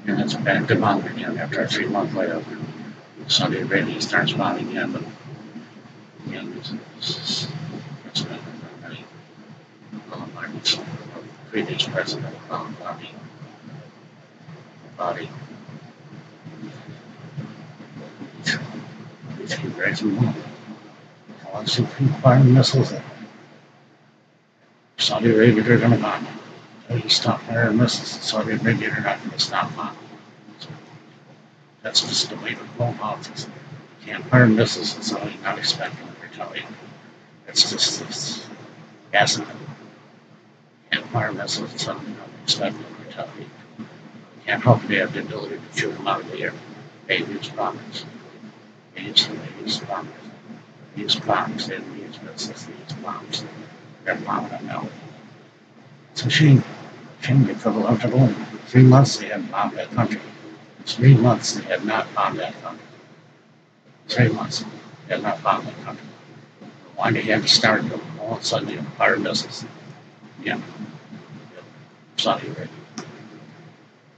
and it's back to bombing again after a 3 month layoff. Saudi Arabia starts bombing Yemen. Again, it's been many moments of previous president body. If you raise them up, once you fire missiles at Saudi Arabia, they're going to bomb them. So you stop firing missiles at Saudi Arabia, they're not going to stop bombing. So that's just the way of global politics. You can't fire missiles at Saudi, not expecting them to retaliate. It's just this gassing them. You can't fire missiles at Saudi, not expecting them to retaliate. You can't hope they have the ability to shoot them out of the air. They use bombers. They use bombers. They use bombs. They don't use missiles. They use bombs. They're bombing them now. It's a shame. Shame they could have left it alone. 3 months they had bombed that country. 3 months they had not bombed that country. 3 months they had not bombed that country. Why they had to start them? All of a sudden they fire missiles. Yeah. Saudi Arabia.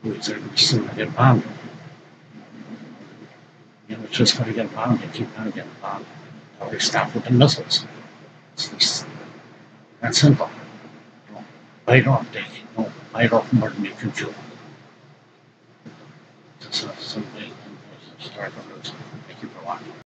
Who is going to soon get bombed? It's just going to get bombed. They keep going to get bombed until they stop with the missiles. It's just that simple. Don't bite off, Dave. Don't bite off more than you can chew. It's a simple story. Thank you for watching.